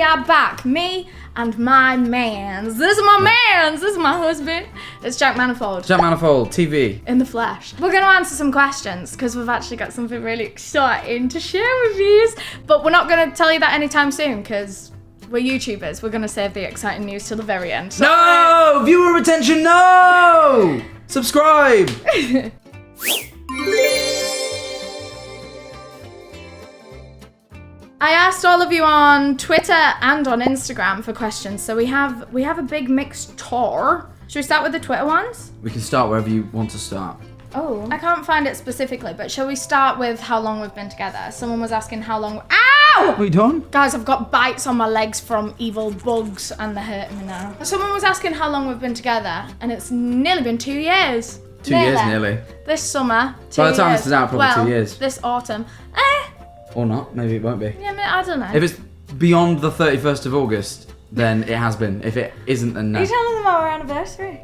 are back. Me and my mans. This is my mans. This is my husband. It's Jack Manifold. Jack Manifold, TV. In the flesh. We're going to answer some questions because we've actually got something really exciting to share with you. But we're not going to tell you that anytime soon because we're YouTubers. We're going to save the exciting news till the very end. So no! Viewer retention, no! Subscribe! I asked all of you on Twitter and on Instagram for questions, so we have a big mixed tour. Should we start with the Twitter ones? We can start wherever you want to start. Oh. I can't find it specifically, but shall we start with how long we've been together? Someone was asking how long... Ow! What are you doing? Guys, I've got bites on my legs from evil bugs and they're hurting me now. Someone was asking how long we've been together, and it's nearly been 2 years. 2 years, nearly. This summer, 2 years. By the time this is out, probably 2 years. This autumn. Or not, maybe it won't be. Yeah, I don't know. If it's beyond the 31st of August, then it has been. If it isn't, then no. Are you telling them about our anniversary?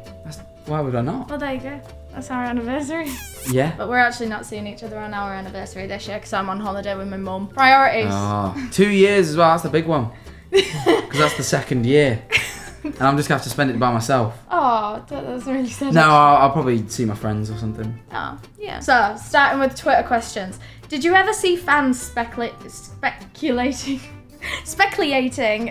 Why would I not? Well, there you go. That's our anniversary. Yeah. But we're actually not seeing each other on our anniversary this year because I'm on holiday with my mum. Priorities. Oh, 2 years as well, that's the big one. Because that's the second year. And I'm just going to have to spend it by myself. Oh, that's really sad. No, I'll probably see my friends or something. Oh, yeah. So, starting with Twitter questions. Did you ever see fans speculating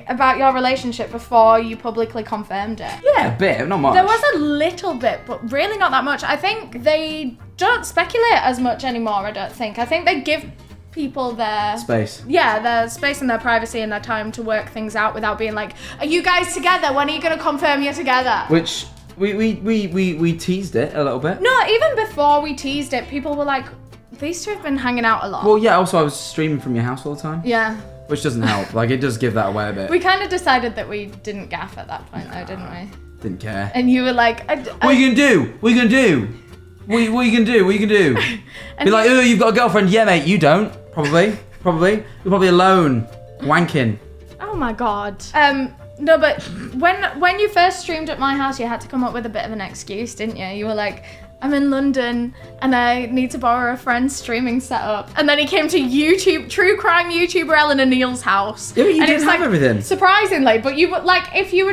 about your relationship before you publicly confirmed it? Yeah, a bit, not much. There was a little bit, but really not that much. I think they don't speculate as much anymore, I don't think. I think they give people their space. Yeah, their space and their privacy and their time to work things out without being like, are you guys together? When are you going to confirm you're together? Which, we teased it a little bit. No, even before we teased it, people were like, these two have been hanging out a lot. Well, yeah, also I was streaming from your house all the time. Yeah. Which doesn't help. Like, it does give that away a bit. We kind of decided that we didn't gaff at that point, though, didn't we? Didn't care. And you were like... what are you going to do? What are you going to do? What are you going to do? What are you going to do? Be like, oh, you've got a girlfriend. Yeah, mate, you don't. Probably. You're probably alone. Wanking. Oh, my God. No, but when you first streamed at my house, you had to come up with a bit of an excuse, didn't you? You were like... I'm in London and I need to borrow a friend's streaming setup. And then he came to YouTube, true crime YouTuber Eleanorneale's house. Yeah, but you didn't have everything. Surprisingly, but you would like if you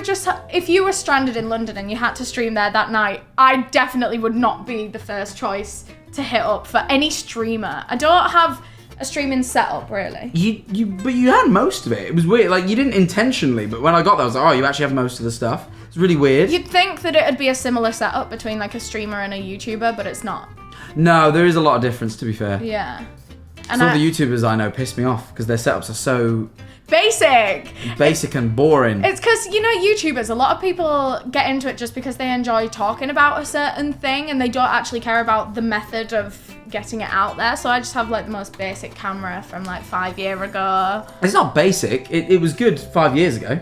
were stranded in London and you had to stream there that night, I definitely would not be the first choice to hit up for any streamer. I don't have a streaming setup really. But you had most of it. It was weird. Like you didn't intentionally, but when I got there, I was like, oh, you actually have most of the stuff. It's really weird. You'd think that it'd be a similar setup between like a streamer and a YouTuber, but it's not. No, there is a lot of difference, to be fair. Yeah. And some of the YouTubers I know piss me off because their setups are so... Basic and boring. It's because, you know, YouTubers, a lot of people get into it just because they enjoy talking about a certain thing and they don't actually care about the method of getting it out there. So I just have like the most basic camera from like 5 years ago. It's not basic. It was good 5 years ago.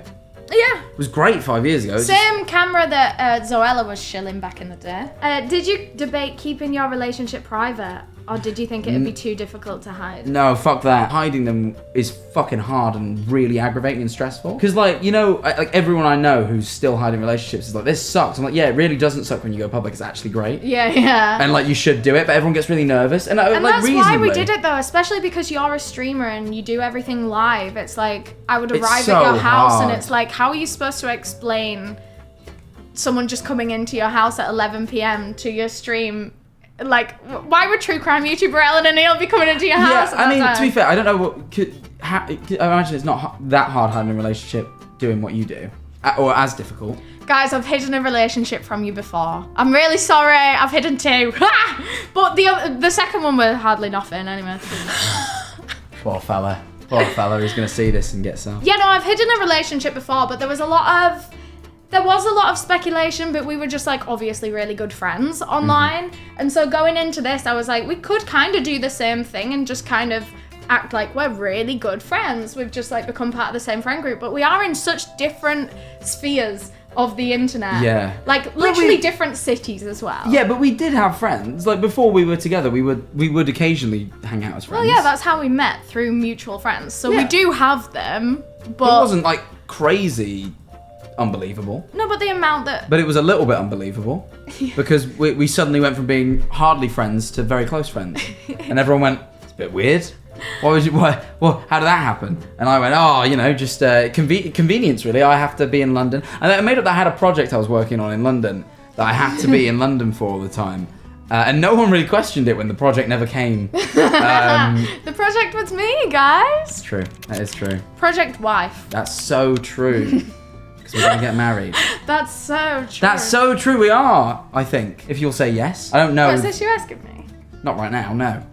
Yeah. It was great 5 years ago. Same camera that Zoella was shilling back in the day. Did you debate keeping your relationship private? Or did you think it would be too difficult to hide? No, fuck that. Hiding them is fucking hard and really aggravating and stressful. Because, like, you know, like everyone I know who's still hiding relationships is like, this sucks. I'm like, yeah, it really doesn't suck when you go public. It's actually great. Yeah. And, like, you should do it, but everyone gets really nervous. And like, that's reasonably. why we did it, though, especially because you're a streamer and you do everything live. It's like, I would arrive so at your house hard. and it's like, how are you supposed to explain someone just coming into your house at 11 p.m. to your stream? Like, why would true crime YouTuber Ellen and Neale be coming into your house? Yeah, I mean, to be fair, I don't know what... I imagine it's not that hard having a relationship doing what you do. Or as difficult. Guys, I've hidden a relationship from you before. I'm really sorry. I've hidden two. But the second one was hardly nothing, anyway. Poor fella. He's going to see this and get some. Yeah, no, I've hidden a relationship before, but there was a lot of speculation, but we were just like obviously really good friends online. And so going into this, I was like, we could kind of do the same thing and just kind of act like we're really good friends. We've just like become part of the same friend group, but we are in such different spheres of the internet. Yeah. Like literally different cities as well. Yeah, but we did have friends. Like before we were together, we would occasionally hang out as friends. Well, yeah, that's how we met, through mutual friends. So we do have them, but it wasn't like crazy unbelievable. No, but the amount that... But it was a little bit unbelievable because we suddenly went from being hardly friends to very close friends. And everyone went, it's a bit weird. How did that happen? And I went, oh, just convenience, really. I have to be in London. And I made up that I had a project I was working on in London that I had to be in London for all the time. And no one really questioned it when the project never came. The project was me, guys. It's true. That is true. Project wife. That's so true. Because we're going to get married. That's so true. That's so true. We are, I think. If you'll say yes. I don't know. What is this you asking me? Not right now, no. I'm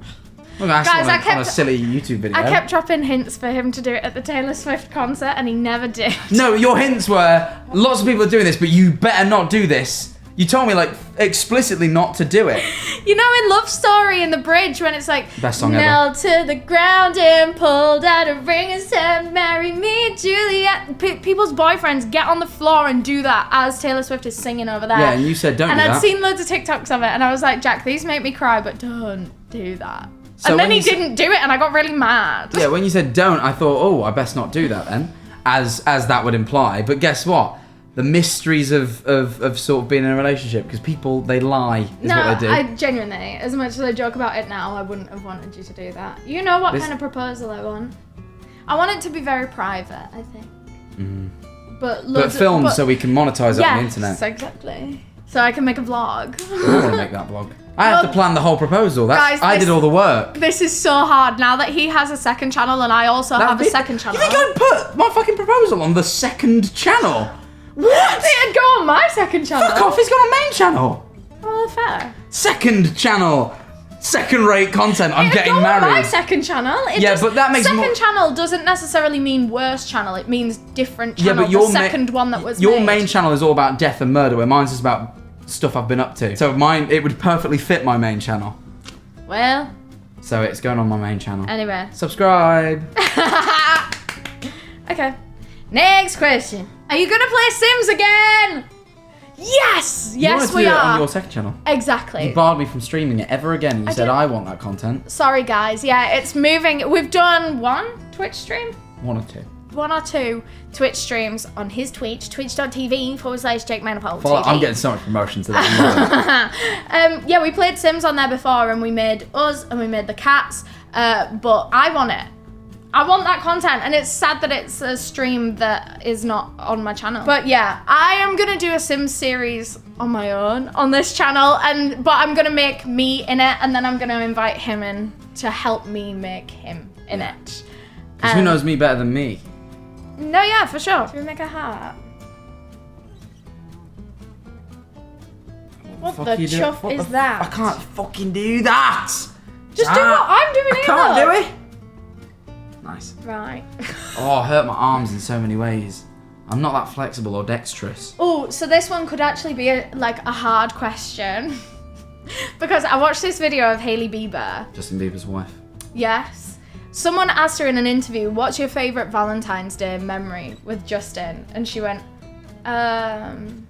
going to ask you on a silly YouTube video. I kept dropping hints for him to do it at the Taylor Swift concert, and he never did. No, your hints were, lots of people are doing this, but you better not do this. You told me, explicitly not to do it. In Love Story, in the bridge, when it's like, best song knelt to the ground and pulled out a ring and said, marry me, Juliet. People's boyfriends get on the floor and do that as Taylor Swift is singing over there. Yeah, and you said don't do that. And I'd seen loads of TikToks of it, and I was like, Jack, these make me cry, but don't do that. So and then he didn't do it, and I got really mad. Yeah, when you said don't, I thought, oh, I best not do that then, as that would imply. But guess what? The mysteries of sort of being in a relationship, because people, they lie, is what they do. I genuinely, as much as I joke about it now, I wouldn't have wanted you to do that. You know what kind of proposal I want? I want it to to be very private, I think. But filmed so we can monetize it on the internet. Yes, exactly. So I can make a vlog. I want to make that vlog. I have to plan the whole proposal. I did all the work. This is so hard now that he has a second channel and I also have a second channel. You think I'd put my fucking proposal on the second channel? What? It'd go on my second channel. Fuck off, it's got a main channel. Well, fair. Second channel. Second-rate content. I'm getting go married. On my second channel. But that makes second channel doesn't necessarily mean worst channel. It means different channel. Yeah, but your second one that was your main channel is all about death and murder, where mine's just about stuff I've been up to. So it would perfectly fit my main channel. Well. So it's going on my main channel. Anyway. Subscribe. Okay. Next question. Are you gonna play Sims again? Yes! Yes, we are. You wanted to do it on your second channel. Exactly. You barred me from streaming it ever again. You said, I want that content. Sorry, guys. Yeah, it's moving. We've done one Twitch stream? One or two. One or two Twitch streams on his Twitch, twitch.tv/JakeManapole. I'm getting so much promotion to that. Yeah, we played Sims on there before, and we made us, and we made the cats, but I want it. I want that content, and it's sad that it's a stream that is not on my channel. But yeah, I am gonna do a Sims series on my own on this channel, but I'm gonna make me in it, and then I'm gonna invite him in to help me make him in it. Because who knows me better than me? No, yeah, for sure. Should we make a heart? What the chuff is that? I can't fucking do that! Just do what I'm doing I can't do it! Nice. Right. Oh, I hurt my arms in so many ways. I'm not that flexible or dexterous. Oh, so this one could actually be a hard question. Because I watched this video of Hailey Bieber. Justin Bieber's wife. Yes. Someone asked her in an interview, what's your favourite Valentine's Day memory with Justin? And she went, and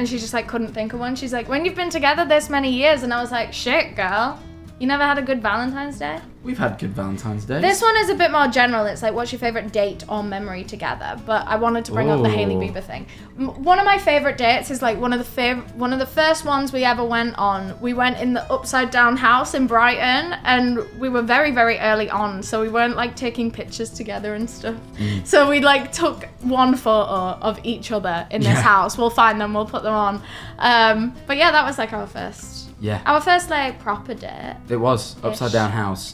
she just couldn't think of one. She's like, when you've been together this many years. And I was like, shit, girl. You never had a good Valentine's Day? We've had good Valentine's Days. This one is a bit more general. It's what's your favourite date or memory together? But I wanted to bring up the Hailey Bieber thing. One of my favourite dates is one of the first ones we ever went on. We went in the upside down house in Brighton, and we were very, very early on, so we weren't taking pictures together and stuff. So we took one photo of each other in this house. We'll find them, we'll put them on. But yeah, that was our first. Yeah. Our first proper date. It was upside down house.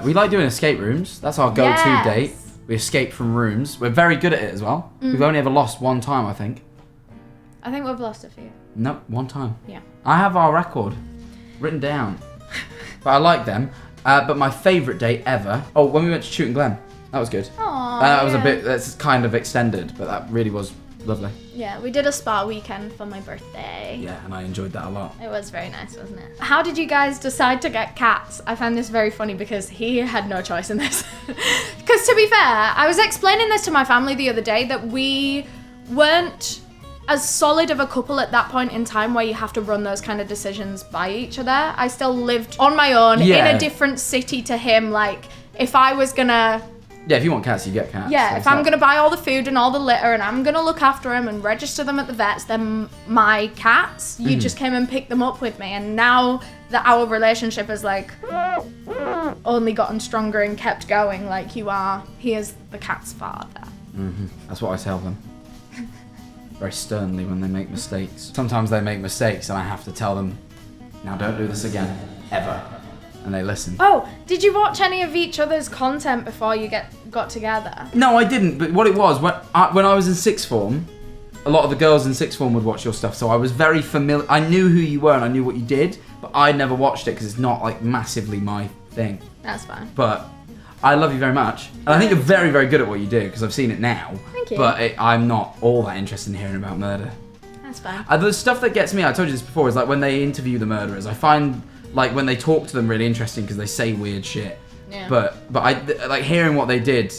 We like doing escape rooms. That's our go-to date. We escape from rooms. We're very good at it as well. We've only ever lost one time, I think. I think we've lost a few. Nope, one time. Yeah. I have our record written down. But I like them. But my favourite date ever. Oh, when we went to Chewton Glen. That was good. Aww, that was that's kind of extended, but that really was lovely. Yeah, we did a spa weekend for my birthday. Yeah, and I enjoyed that a lot. It was very nice, wasn't it? How did you guys decide to get cats? I found this very funny because he had no choice in this. Because to be fair, I was explaining this to my family the other day that we weren't as solid of a couple at that point in time where you have to run those kind of decisions by each other. I still lived on my own in a different city to him. If I was gonna... Yeah, if you want cats, you get cats. Yeah, if I'm going to buy all the food and all the litter and I'm going to look after them and register them at the vets, then my cats, you just came and picked them up with me. And now that our relationship has like only gotten stronger and kept going. Like he is the cat's father. That's what I tell them. Very sternly when they make mistakes. Sometimes they make mistakes and I have to tell them, now don't do this again, ever. And they listen. Oh, did you watch any of each other's content before you got together? No, I didn't, but what it was, when I was in sixth form, a lot of the girls in sixth form would watch your stuff, so I was very familiar. I knew who you were and I knew what you did, but I never watched it because it's not like massively my thing. That's fine. But I love you very much. And I think you're very, very good at what you do because I've seen it now. Thank you. But I'm not all that interested in hearing about murder. That's fine. The stuff that gets me, I told you this before, is like when they interview the murderers. I find like when they talk to them really interesting because they say weird shit. Yeah. But I like hearing what they did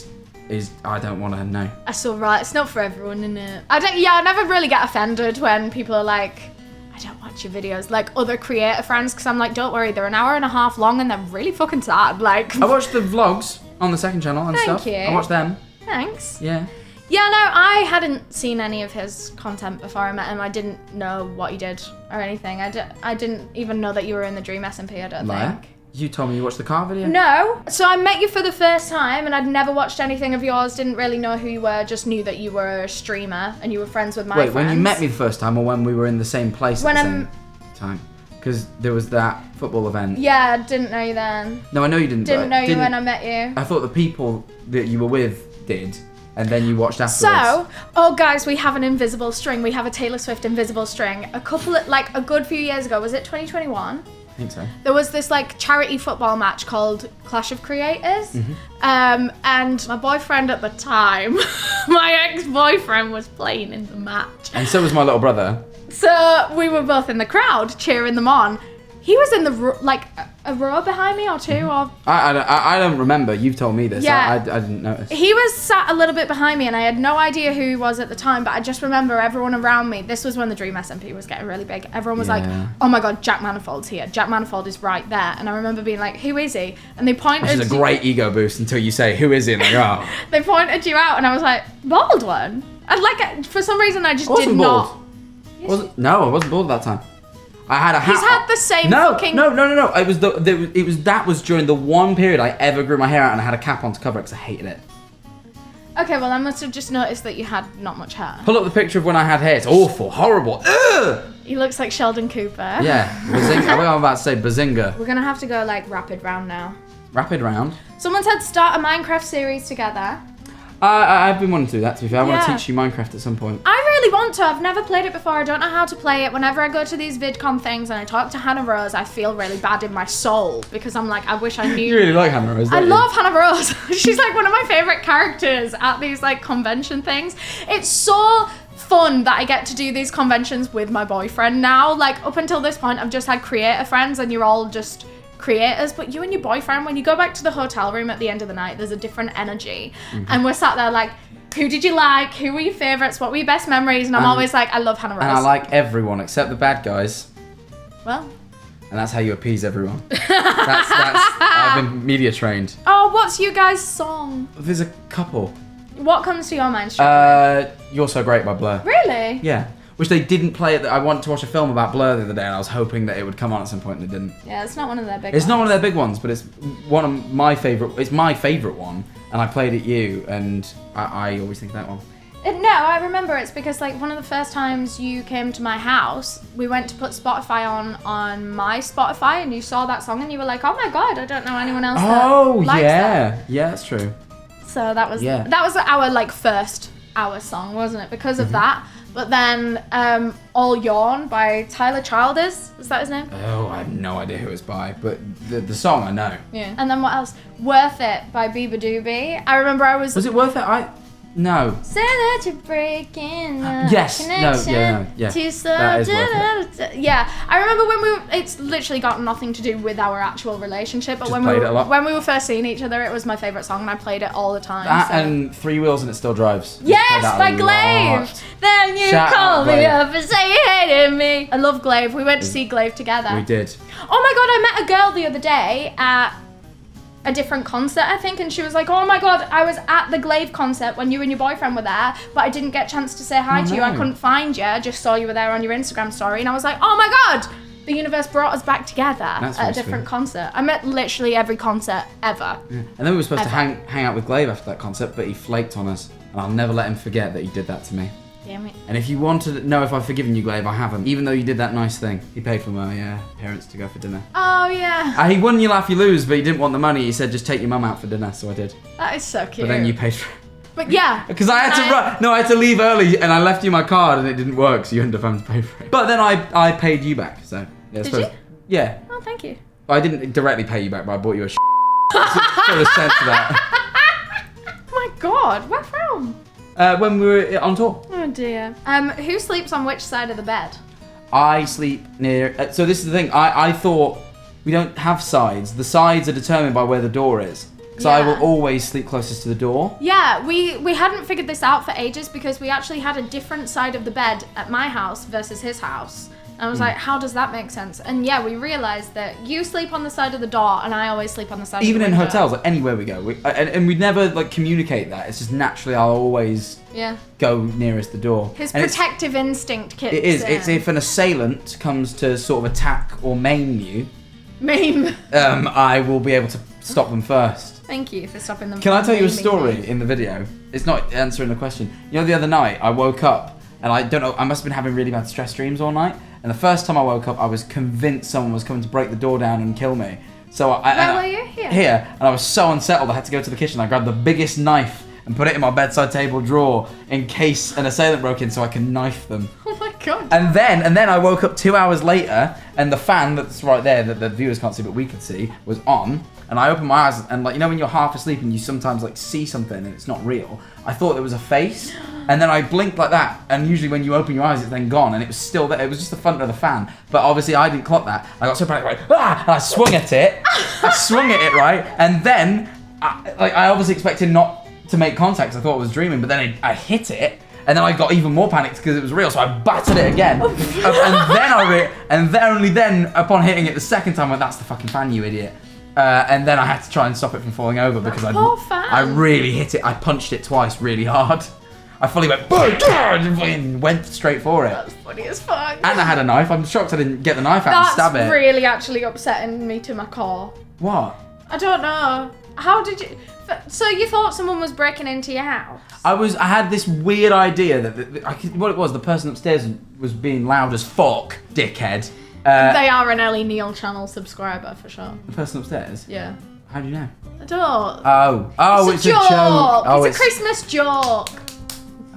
is I don't want to know. That's alright. It's not for everyone, innit? I never really get offended when people are like, I don't watch your videos, like other creator friends, because I'm like, don't worry, they're an hour and a half long and they're really fucking sad. Like, I watched the vlogs on the second channel and Thank stuff. you. I watched them. Thanks. Yeah. Yeah, no, I hadn't seen any of his content before I met him. I didn't know what he did or anything. I didn't even know that you were in the Dream SMP, I don't Liar. think. You told me you watched the car video? No. So I met you for the first time and I'd never watched anything of yours, didn't really know who you were, just knew that you were a streamer and you were friends with my friends. Wait, when you met me the first time or when we were in the same place When at the same time? Because there was that football event. Yeah, I didn't know you then. No, I know you didn't. Didn't know you when I met you. I thought the people that you were with did, and then you watched afterwards. So, guys, we have an invisible string. We have a Taylor Swift invisible string. A good few years ago, was it 2021? I think so. There was this like charity football match called Clash of Creators. And my boyfriend at the time, my ex-boyfriend, was playing in the match. And so was my little brother. So we were both in the crowd cheering them on. He was in the a row behind me or two, or I don't remember. You've told me this. Yeah. I didn't notice. he was sat a little bit behind me, and I had no idea who he was at the time. But I just remember everyone around me. This was when the Dream SMP was getting really big. Everyone was like, "Oh my God, Jack Manifold's here. Jack Manifold is right there." And I remember being like, "Who is he?" And they pointed. Which is a great ego boost until you say, "Who is he?" And I go, "Oh." They pointed you out, and I was like, "Bald one." And like for some reason, I just Wasn't did bald. not. No, I wasn't bald at that time. I had a hat. He's had the same no, fucking. No. It was that was during the one period I ever grew my hair out and I had a cap on to cover it because I hated it. Okay, well I must have just noticed that you had not much hair. Pull up the picture of when I had hair. It's awful, horrible. Ugh! He looks like Sheldon Cooper. Yeah, bazinga. I'm about to say bazinga. We're gonna have to go like rapid round now. Rapid round. Someone said start a Minecraft series together. I've been wanting to do that, to be fair. I want to Yeah. teach you Minecraft at some point. I really want to. I've never played it before. I don't know how to play it. Whenever I go to these VidCon things and I talk to Hannah Rose, I feel really bad in my soul because I'm like, I wish I knew. You really like Hannah Rose, I don't you? love Hannah Rose. She's like one of my favorite characters at these like convention things. It's so fun that I get to do these conventions with my boyfriend now. Like up until this point, I've just had creator friends and you're all just creators, but you and your boyfriend, when you go back to the hotel room at the end of the night, there's a different energy. And we're sat there like, who did you like? Who were your favourites? What were your best memories? And I'm always like, I love Hannah Rose. And I like everyone except the bad guys. Well. And that's how you appease everyone. that's I've been media trained. Oh, what's your guys' song? There's a couple. What comes to your mind straight away? You're So Great by Blur. Really? Yeah. Which they didn't play I wanted to watch a film about Blur the other day and I was hoping that it would come on at some point and it didn't. Yeah, it's not one of their big It's ones. not one of their big ones, but it's one of my favourite. It's my favourite one, and I played it you, and I always think that one. No, I remember it's because like one of the first times you came to my house, we went to put Spotify on my Spotify and you saw that song and you were like, oh my God, I don't know anyone else that likes that. Yeah, that's true. So that was Yeah. that was our like first hour song, wasn't it? Because of that. But then All Yawn by Tyler Childers, is that his name? Oh, I have no idea who it's by, but the song I know. Yeah. And then what else? Worth It by Bieber Doobie. I remember I was Was it worth it? No. say that you're breaking the Yes. No, connection yeah. too slow. That is worth Yeah, I remember when we were, it's literally got nothing to do with our actual relationship, but Just when played it a lot. when we were first seeing each other, it was my favourite song and I played it all the time. That so. and Three Wheels and It Still Drives. Yes, Played that by a Glaive. lot. Then you Shout call out, me Glaive. up and say you hated me. I love Glaive. We went to see Glaive together. We did. Oh my God, I met a girl the other day at a different concert, I think, and she was like, oh my God, I was at the Glaive concert when you and your boyfriend were there, but I didn't get a chance to say hi to you. I no. couldn't find you. I just saw you were there on your Instagram story, and I was like, oh my God, the universe brought us back together That's at a really different sweet. concert. I'm at literally every concert ever. Yeah. And then we were supposed to Ever. hang out with Glaive after that concert, but he flaked on us. And I'll never let him forget that he did that to me. Damn it. And if you want to know if I've forgiven you, Glaive, I haven't. Even though you did that nice thing. He paid for my parents to go for dinner. Oh, yeah. He won You Laugh, You Lose, but he didn't want the money. He said, just take your mum out for dinner, so I did. That is so cute. But then you paid for it. But yeah. Because I had to run. No, I had to leave early, and I left you my card, and it didn't work, so you ended up having to pay for it. But then I paid you back, so... Yeah, Did you? Yeah. Oh, thank you. I didn't directly pay you back, but I bought you a sort of sense of that. Oh my god, where from? When we were on tour. Oh dear. Who sleeps on which side of the bed? I sleep near... so this is the thing. I thought we don't have sides. The sides are determined by where the door is. So I Yeah. will always sleep closest to the door. Yeah, we hadn't figured this out for ages because we actually had a different side of the bed at my house versus his house. And I was like, how does that make sense? And yeah, we realised that you sleep on the side of the door and I always sleep on the side Even of in the window. hotels, like anywhere we go. And we never like communicate that. It's just naturally I'll always Yeah. go nearest the door. His And it's- protective instinct kicks It is. in. It's if an assailant comes to sort of attack or maim you, Meme. I will be able to stop them first. Thank you for stopping them Can I from tell you a maiming story me. in the video? It's not answering the question. You know, the other night I woke up and I don't know, I must have been having really bad stress dreams all night. And the first time I woke up, I was convinced someone was coming to break the door down and kill me. So Where were you? Here? Here, and I was so unsettled. I had to go to the kitchen. I grabbed the biggest knife and put it in my bedside table drawer in case an assailant broke in, so I can knife them. Oh my god. And then I woke up 2 hours later, and the fan that's right there that the viewers can't see but we could see was on. And I opened my eyes, and like, you know when you're half asleep and you sometimes like see something and it's not real. I thought there was a face, and then I blinked like that. And usually when you open your eyes, it's then gone, and it was still there. It was just the front of the fan, but obviously I didn't clock that. I got so panicked, right? Ah! And I swung at it. I swung at it, right? And then I obviously expected not to make contact. 'Cause I thought I was dreaming, but then I hit it. And then I got even more panicked because it was real, so I battered it again. and then only then, upon hitting it the second time, I went, "That's the fucking fan, you idiot!" And then I had to try and stop it from falling over because poor fan. I really hit it. I punched it twice really hard. I fully went, and went straight for it. That's funny as fuck. And I had a knife. I'm shocked I didn't get the knife out and stab That's it. really actually upsetting me to my core. What? I don't know. How did you... So you thought someone was breaking into your house? I had this weird idea that what it was, the person upstairs was being loud as fuck, dickhead. They are an Ellie Neale channel subscriber for sure. The person upstairs? Yeah. How do you know? I don't. Oh, it's a joke. Oh, it's a Christmas joke.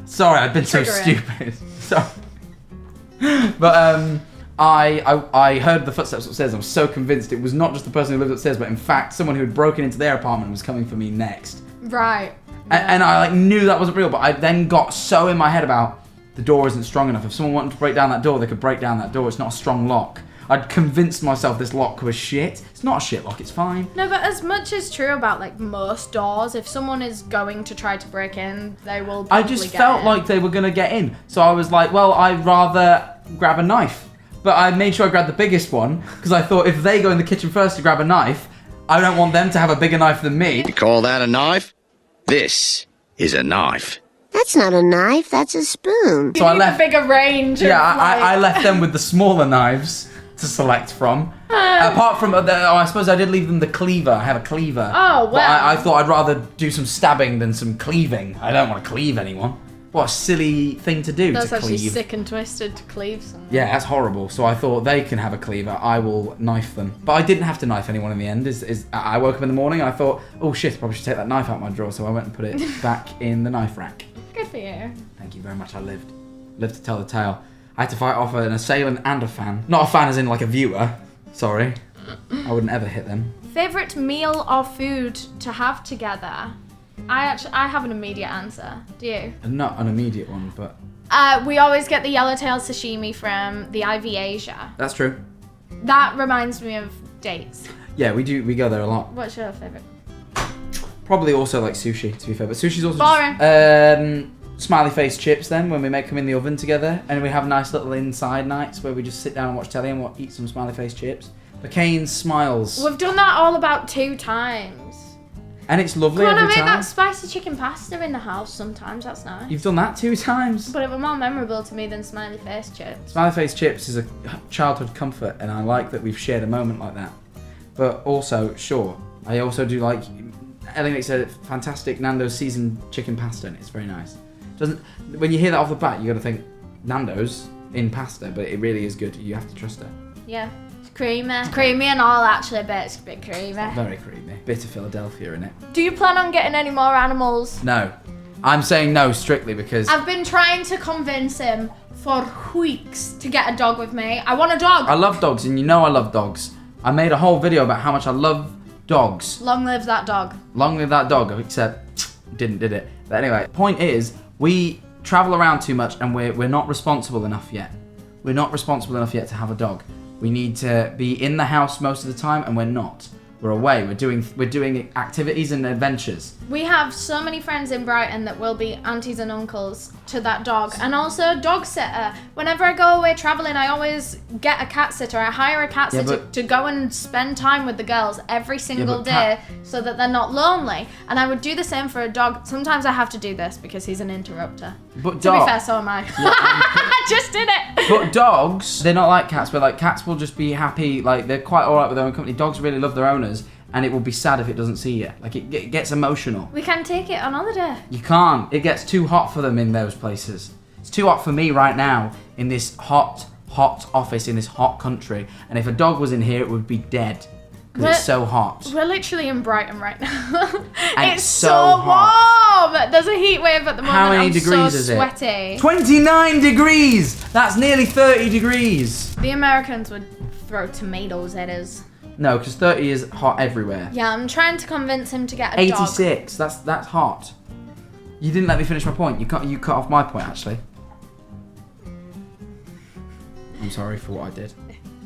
Sorry, I've been so Triggering. stupid. Sorry. But I heard the footsteps upstairs. I was so convinced it was not just the person who lived upstairs, but in fact someone who had broken into their apartment was coming for me next. Right. And I like knew that wasn't real, but I then got so in my head about the door isn't strong enough. If someone wanted to break down that door, they could break down that door. It's not a strong lock. I'd convinced myself this lock was shit. It's not a shit lock, it's fine. No, but as much is true about like most doors, if someone is going to try to break in, they will I probably just get felt in. like they were gonna get in. So I was like, well, I'd rather grab a knife. But I made sure I grabbed the biggest one, because I thought if they go in the kitchen first to grab a knife, I don't want them to have a bigger knife than me. You call that a knife? This is a knife. That's not a knife, that's a spoon. So I You need left. a bigger range. Yeah, of, like... I left them with the smaller knives to select from. Apart from, I suppose I did leave them the cleaver. I have a cleaver. Oh, But well. I thought I'd rather do some stabbing than some cleaving. I don't want to cleave anyone. What a silly thing to do, That's to actually cleave. sick and twisted to cleave someone. Yeah, that's horrible. So I thought they can have a cleaver. I will knife them. But I didn't have to knife anyone in the end. I woke up in the morning and I thought, oh shit, I probably should take that knife out of my drawer. So I went and put it back in the knife rack. Good for you. Thank you very much. I lived. Lived to tell the tale. I had to fight off an assailant and a fan. Not a fan as in like a viewer. Sorry. I wouldn't ever hit them. Favorite meal or food to have together? I have an immediate answer. Do you? And not an immediate one, but We always get the yellowtail sashimi from the Ivy Asia. that's true. That reminds me of dates. Yeah, we go there a lot. What's your favorite? Probably also like sushi, to be fair. But sushi's also Boring. just, smiley face chips then, when we make them in the oven together. And we have nice little inside nights where we just sit down and watch telly and eat some smiley face chips. McCain smiles. We've done that all about 2 times. And it's lovely Come on, I every make time. that spicy chicken pasta in the house sometimes. That's nice. You've done that 2 times. But it was more memorable to me than smiley face chips. Smiley face chips is a childhood comfort, and I like that we've shared a moment like that. But also, sure, I also do like. Ellie makes a fantastic Nando's seasoned chicken pasta, and it's very nice. When you hear that off the bat, you got to think Nando's in pasta, but it really is good. You have to trust her. Yeah. It's creamy. It's creamy and all, actually, but it's a bit creamy. Very creamy. Bit of Philadelphia in it. Do you plan on getting any more animals? No. I'm saying no strictly because... I've been trying to convince him for weeks to get a dog with me. I want a dog. I love dogs, and you know I love dogs. I made a whole video about how much I love dogs. Long live that dog. Long live that dog, except did it. But anyway, point is, we travel around too much and we're not responsible enough yet. We're not responsible enough yet to have a dog. We need to be in the house most of the time, and we're not. We're away. We're doing activities and adventures. We have so many friends in Brighton that will be aunties and uncles to that dog, and also a dog sitter. Whenever I go away traveling, I always get a cat sitter. I hire a cat sitter to go and spend time with the girls every single day so that they're not lonely. And I would do the same for a dog. Sometimes I have to do this because he's an interrupter. But to be fair, so am I. I just did it. But dogs, they're not like cats, but like cats will just be happy, like they're quite alright with their own company. Dogs really love their owners, and it will be sad if it doesn't see you. Like it gets emotional. We can take it on holiday. You can't. It gets too hot for them in those places. It's too hot for me right now in this hot office in this hot country. And if a dog was in here, it would be dead because it's so hot. We're literally in Brighton right now. And it's so warm. There's a heat wave at the moment. How many I'm degrees so is sweaty. it? 29 degrees! That's nearly 30 degrees. The Americans would throw tomatoes at us. No, because 30 is hot everywhere. Yeah, I'm trying to convince him to get a dog. 86. That's hot. You didn't let me finish my point. You cut off my point actually. I'm sorry for what I did.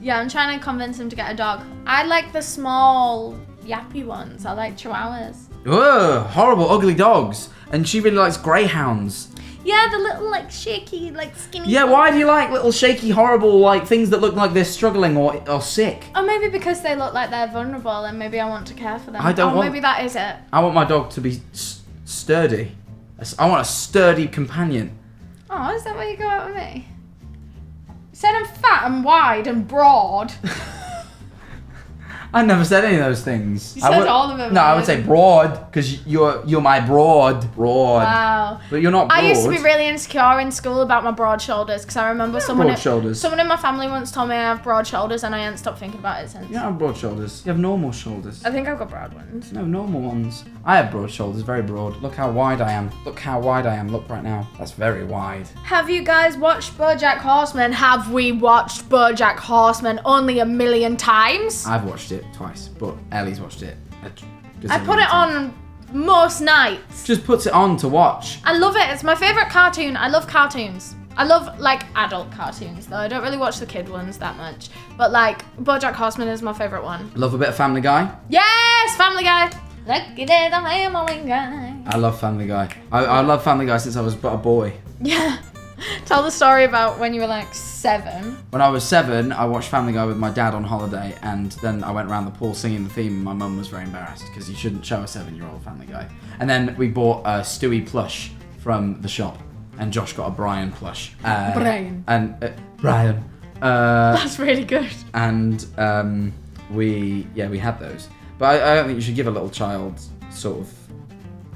Yeah, I'm trying to convince him to get a dog. I like the small, yappy ones. I like chihuahuas. Ugh, horrible, ugly dogs. And she really likes greyhounds. Yeah, the little, like, shaky, like, skinny. Yeah, why do you like little shaky, horrible, like, things that look like they're struggling or sick? Or maybe because they look like they're vulnerable and maybe I want to care for them. Maybe that is it. I want my dog to be sturdy. I want a sturdy companion. Oh, is that why you go out with me? You said I'm fat and wide and broad. I never said any of those things. You said all of them. No, I would say broad, because you're my broad. Wow. But you're not broad. I used to be really insecure in school about my broad shoulders, because I remember someone in my family once told me I have broad shoulders, and I hadn't stopped thinking about it since. You don't have broad shoulders. You have normal shoulders. I think I've got broad ones. No, normal ones. I have broad shoulders, very broad. Look how wide I am. Look how wide I am. Look right now. That's very wide. Have you guys watched BoJack Horseman? Have we watched BoJack Horseman only a million times? I've watched it twice, but Ellie's watched it. I put it on most nights. Just puts it on to watch. I love it. It's my favourite cartoon. I love cartoons. I love, like, adult cartoons, though. I don't really watch the kid ones that much. But, like, BoJack Horseman is my favourite one. Love a bit of Family Guy. Yes! Family Guy! Look at it, the Family Guy. I love Family Guy. I love Family Guy since I was but a boy. Yeah. Tell the story about when you were, like, 7. When I was 7, I watched Family Guy with my dad on holiday, and then I went around the pool singing the theme, and my mum was very embarrassed, because you shouldn't show a 7-year-old Family Guy. And then we bought a Stewie plush from the shop, and Josh got a Brian plush. Brian. And Brian. That's really good. And we had those. But I don't think you should give a little child sort of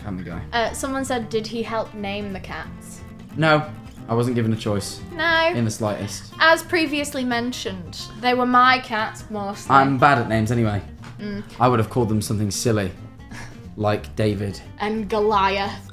Family Guy. Someone said, did he help name the cats? No, I wasn't given a choice. No. In the slightest. As previously mentioned, they were my cats mostly. I'm bad at names anyway. I would have called them something silly. Like David. And Goliath.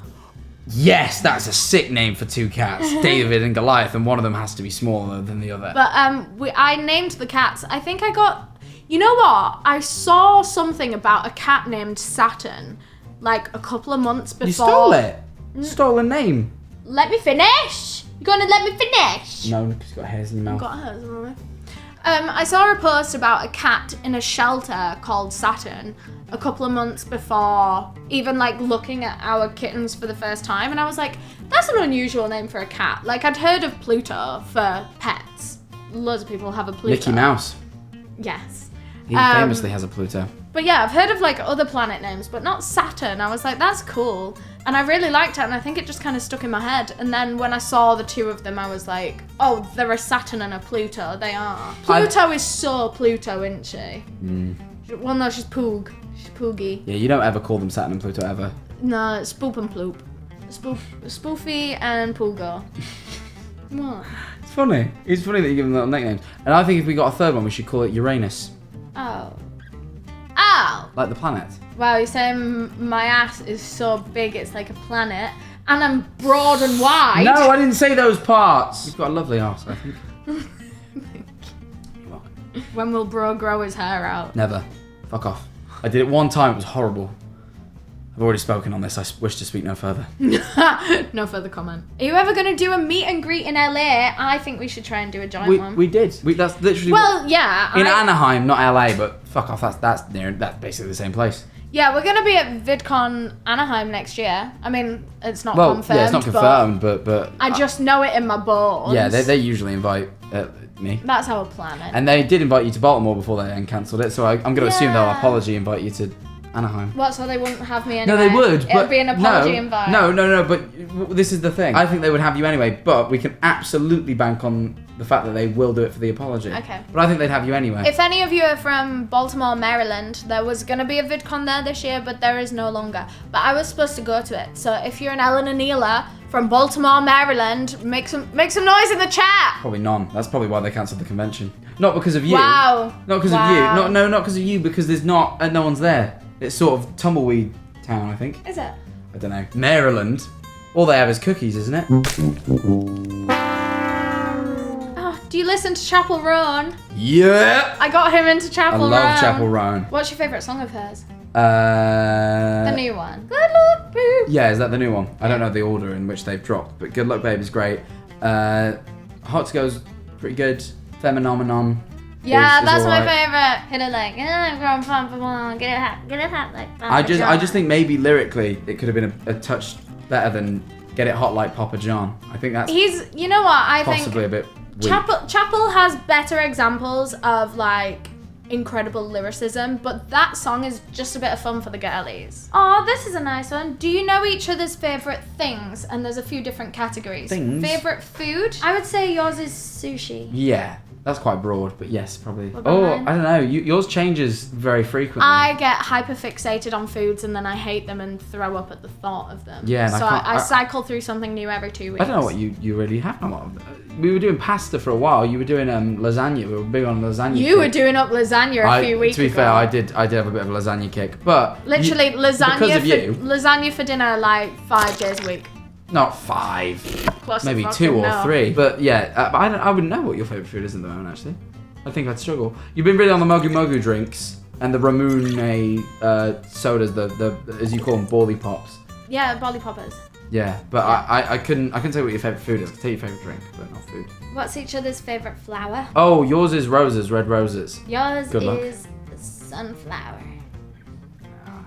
Yes, that's a sick name for 2 cats. David and Goliath, and one of them has to be smaller than the other. But I named the cats. I think I got... You know what? I saw something about a cat named Saturn, like, a couple of months before. You stole it? Stole a name? Let me finish! You're gonna let me finish? No, because you've got hairs in your mouth. I've got hairs in my mouth. I saw a post about a cat in a shelter called Saturn a couple of months before even, like, looking at our kittens for the first time, and I was like, that's an unusual name for a cat. Like, I'd heard of Pluto for pets. Loads of people have a Pluto. Mickey Mouse. Yes. He famously has a Pluto. But yeah, I've heard of like other planet names, but not Saturn. I was like, that's cool. And I really liked it, and I think it just kind of stuck in my head. And then when I saw the two of them, I was like, oh, they're a Saturn and a Pluto. They are. Pluto is so Pluto, isn't she? Well, no, she's Poog. She's Poogie. Yeah, you don't ever call them Saturn and Pluto ever. No, it's Spoop and Ploop. Spoofy and Poogo. What? It's funny. It's funny that you give them little nicknames. And I think if we got a third one, we should call it Uranus. Oh. Oh! Like the planet. Wow, you're saying my ass is so big it's like a planet, and I'm broad and wide? No, I didn't say those parts. You've got a lovely ass, I think. You're welcome. When will bro grow his hair out? Never. Fuck off. I did it one time, it was horrible. I've already spoken on this, I wish to speak no further. No further comment. Are you ever going to do a meet and greet in LA? I think we should try and do a joint one. We did. That's literally well, yeah. in Anaheim, not LA, but fuck off, that's basically the same place. Yeah, we're going to be at VidCon Anaheim next year. I mean, it's not confirmed. Yeah, it's not confirmed, but I just know it in my bones. Yeah, they usually invite me. That's our plan. And they did invite you to Baltimore before they then cancelled it, so I'm going to assume they'll invite you to Anaheim. What, so they wouldn't have me anyway? No, they would, It but would be an apology invite. No, but this is the thing. I think they would have you anyway, but we can absolutely bank on the fact that they will do it for the apology. Okay. But I think they'd have you anyway. If any of you are from Baltimore, Maryland, there was going to be a VidCon there this year, but there is no longer. But I was supposed to go to it. So if you're an Eleanorneale from Baltimore, Maryland, make some noise in the chat. Probably none. That's probably why they cancelled the convention. Not because of you. Wow. Not because of you. Not because of you, because there's no one's there. It's sort of tumbleweed town, I think. Is it? I don't know. Maryland. All they have is cookies, isn't it? Oh, do you listen to Chapel Roan? Yeah. I got him into Chapel Roan. I love Chapel Roan. What's your favourite song of hers? The The new one. Good luck, babe. Yeah, is that the new one? I don't know the order in which they've dropped, but Good Luck Babe is great. Hot to Go's pretty good. Phenomenon. Yeah, is that's all my right. favorite. Hit it like, get it hot like Papa I just John. think maybe lyrically it could have been a touch better than Get It Hot Like Papa John. I think that's you know what, I possibly think a bit weak. Chapel has better examples of like incredible lyricism, but that song is just a bit of fun for the girlies. Oh, this is a nice one. Do you know each other's favourite things? And there's a few different categories. Things? Favourite food? I would say yours is sushi. Yeah, that's quite broad, but yes, probably. What about mine? I don't know. Yours changes very frequently. I get hyper-fixated on foods and then I hate them and throw up at the thought of them. Yeah, and so I I cycle through something new every 2 weeks. I don't know what you really have a lot of. We were doing pasta for a while. You were doing lasagna. We were big on lasagna. You were doing up lasagna a few weeks ago. To be fair, I did have a bit of a lasagna kick, but literally lasagna lasagna for dinner like 5 days a week. Not 5, Plus maybe 2 or 3. But yeah, I wouldn't know what your favourite food is at the moment. Actually, I think I'd struggle. You've been really on the Mogu Mogu drinks and the Ramune sodas, the as you call them, Bally Pops. Yeah, Bolly Poppers. Yeah, but I couldn't tell you what your favourite food is. I can tell you your favourite drink, but not food. What's each other's favourite flower? Oh, yours is roses, red roses. Yours Good luck. is the sunflower.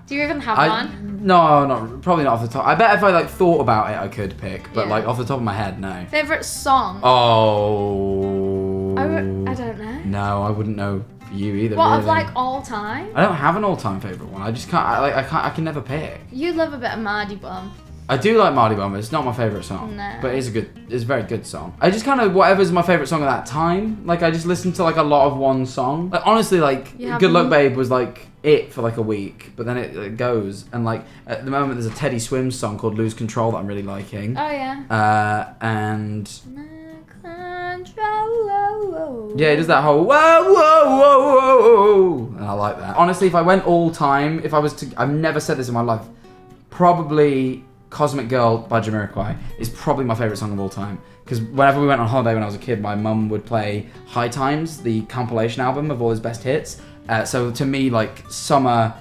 Do you even have one? No, probably not off the top. I bet if I thought about it, I could pick, but Yeah. off the top of my head, no. Favourite song? Oh. I don't know. No, I wouldn't know for you either. What really. of all time? I don't have an all-time favourite one. I just can't. I can never pick. You love a bit of Mardy Bum. I do like Mardy Bum. It's not my favourite song, No. but it's a very good song. I just kind of whatever's my favourite song at that time. I just listen to a lot of one song. Honestly, You Good Luck have- Babe was it for a week, but then it goes and at the moment there's a Teddy Swims song called Lose Control that I'm really liking. Oh yeah. And Control. yeah, it does that whole whoa whoa whoa whoa whoa, and I like that. Honestly, if I went all time, I've never said this in my life, probably Cosmic Girl by Jamiroquai is probably my favourite song of all time. Because whenever we went on holiday when I was a kid, my mum would play High Times, the compilation album of all his best hits. So to me, summer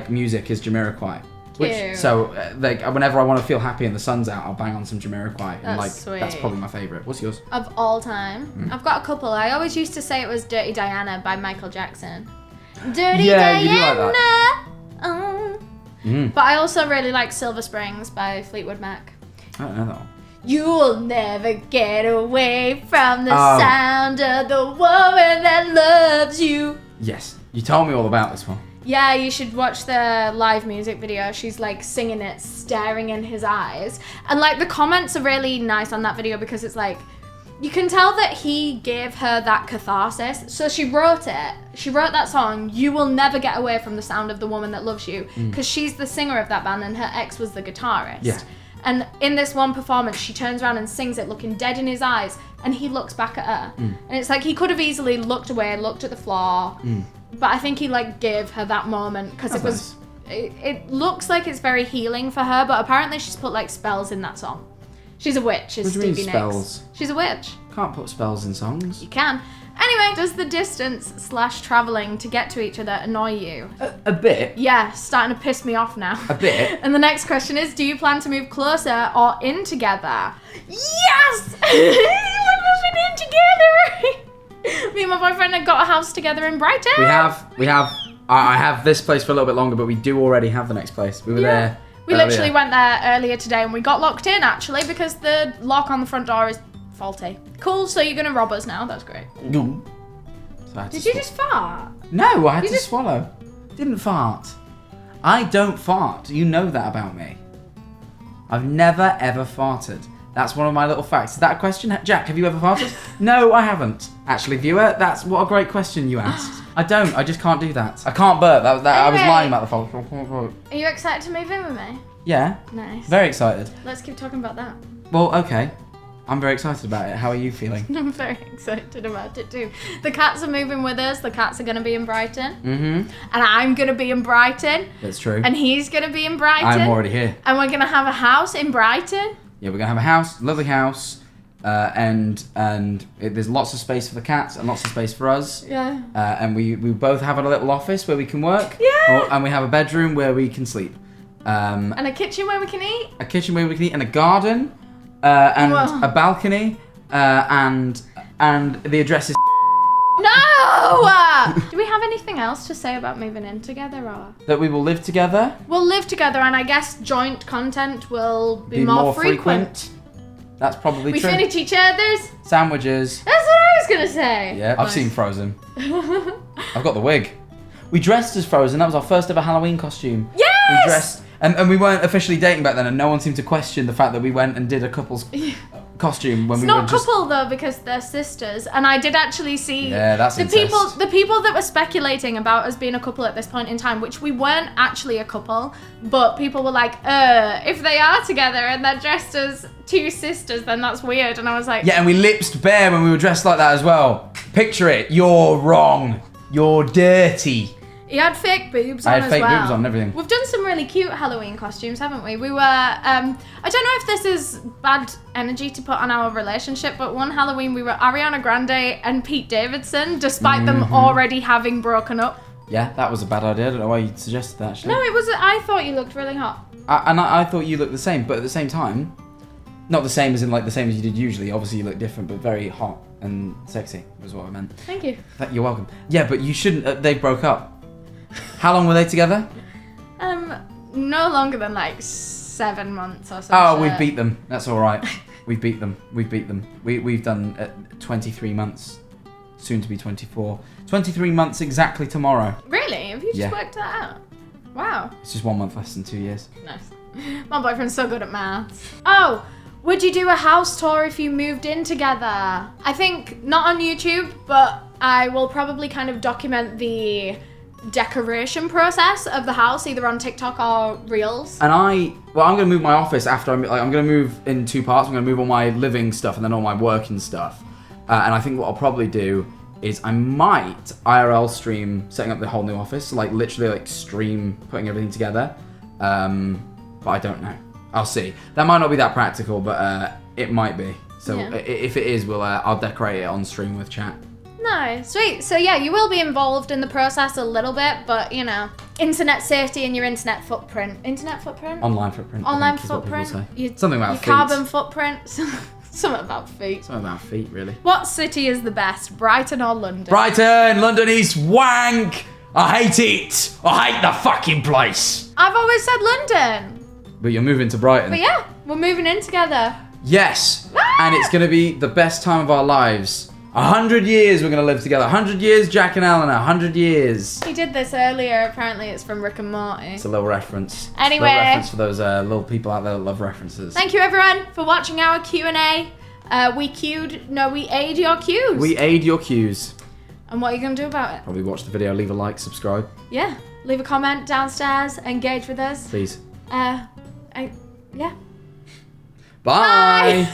music is Jamiroquai. Cute. So whenever I want to feel happy and the sun's out, I'll bang on some Jamiroquai. And That's sweet. that's probably my favourite. What's yours? Of all time, I've got a couple. I always used to say it was Dirty Diana by Michael Jackson. Dirty Yeah, you do like Diana. that. Oh. Mm. But I also really like Silver Springs by Fleetwood Mac. I don't know that one. You'll never get away from the Oh. sound of the woman that loves you. Yes, you told me all about this one. Yeah, you should watch the live music video. She's like singing it, staring in his eyes. And like the comments are really nice on that video because it's like, you can tell that he gave her that catharsis. So she wrote it. She wrote that song, You Will Never Get Away from the Sound of the Woman That Loves You, because she's the singer of that band and her ex was the guitarist. Yeah. And in this one performance, she turns around and sings it looking dead in his eyes, and he looks back at her. And it's like he could have easily looked away, looked at the floor, but I think he like gave her that moment because it was, it looks like it's very healing for her, but apparently she's put like spells in that song. She's a witch, is What do you mean Stevie spells? Nicks. She's a witch. Can't put spells in songs. You can. Anyway, does the distance/traveling to get to each other annoy you? A bit. Yeah, starting to piss me off now. A bit. And the next question is, do you plan to move closer or in together? Yes! We're moving in together! Me and my boyfriend have got a house together in Brighton. We have. I have this place for a little bit longer, but we do already have the next place. We were there. We earlier. literally went there earlier today and we got locked in actually because the lock on the front door is faulty. Cool, so you're gonna rob us now, that's great. So I had to Did you just fart? No, I had You to just- swallow. Didn't fart. I don't fart. You know that about me. I've never ever farted. That's one of my little facts. Is that a question? Jack, have you ever farted? No, I haven't. Actually, viewer, that's what a great question you asked. I don't. I just can't do that. I can't burp. I was Anyway. lying about the fart. Are you excited to move in with me? Yeah. Nice. Very excited. Let's keep talking about that. Well, okay. I'm very excited about it. How are you feeling? I'm very excited about it too. The cats are moving with us. The cats are going to be in Brighton. Mm-hmm. And I'm going to be in Brighton. That's true. And he's going to be in Brighton. I'm already here. And we're going to have a house in Brighton. Yeah, we're gonna have a house, lovely house, there's lots of space for the cats and lots of space for us. Yeah. And we both have a little office where we can work. Yeah. And we have a bedroom where we can sleep. And a kitchen where we can eat. A kitchen where we can eat, and a garden, and Whoa. a balcony, and the address is No! Do we have anything else to say about moving in together or? that we will live together. We'll live together and I guess joint content will be more frequent. That's probably We true. finish each other's. Sandwiches. That's what I was going to say. Yeah, I've seen Frozen. I've got the wig. We dressed as Frozen. That was our first ever Halloween costume. Yes! We dressed, and we weren't officially dating back then, and no one seemed to question the fact that we went and did a couple's costume when It's we not were just. couple though because they're sisters, and I did actually see Yeah, that's the people incest. the people that were speculating about us being a couple at this point in time, which we weren't actually a couple, but people were like, if they are together and they're dressed as two sisters, then that's weird. And I was like, Yeah, and we lipsed bare when we were dressed like that as well. Picture it. You're wrong. You're dirty. he had fake boobs I on had as fake well. boobs on and everything. We've done some really cute Halloween costumes, haven't we? We were, I don't know if this is bad energy to put on our relationship, but one Halloween we were Ariana Grande and Pete Davidson, despite them already having broken up. Yeah, that was a bad idea. I don't know why you suggested that, actually. No, it was, I thought you looked really hot. I thought you looked the same, but at the same time, not the same as in like the same as you did usually. Obviously, you look different, but very hot and sexy was what I meant. Thank you. You're welcome. Yeah, but you shouldn't. They broke up. How long were they together? No longer than like 7 months or something. Oh, we beat them. That's all right. We beat them. We've done 23 months, soon to be 24. 23 months exactly tomorrow. Really? Have you just Yeah. worked that out? Wow. It's just 1 month less than 2 years. Nice. My boyfriend's so good at maths. Oh, would you do a house tour if you moved in together? I think not on YouTube, but I will probably kind of document the decoration process of the house, either on TikTok or Reels. And I'm gonna move my office after I'm gonna move in 2 parts. I'm gonna move all my living stuff and then all my working stuff. And I think what I'll probably do is I might IRL stream setting up the whole new office, so like literally like stream putting everything together. But I don't know. I'll see. That might not be that practical, but it might be. So Yeah. if it is, I'll decorate it on stream with chat. No, sweet. So yeah, you will be involved in the process a little bit, but you know, internet safety and your internet footprint. Internet footprint? Online footprint. I Online think is what people footprint. say. Something about your feet. carbon footprint. Something about feet. Something about feet, really. What city is the best, Brighton or London? Brighton, London is wank. I hate it. I hate the fucking place. I've always said London. But you're moving to Brighton. But yeah, we're moving in together. Yes. And it's going to be the best time of our lives. 100 years we're going to live together. 100 years, Jack and Eleanor. 100 years. He did this earlier. Apparently, it's from Rick and Morty. It's a little reference. Anyway. A little reference for those little people out there that love references. Thank you, everyone, for watching our Q&A. We aid your cues. We aid your cues. And what are you going to do about it? Probably watch the video, leave a like, subscribe. Yeah. Leave a comment downstairs. Engage with us. Please. Yeah. Bye.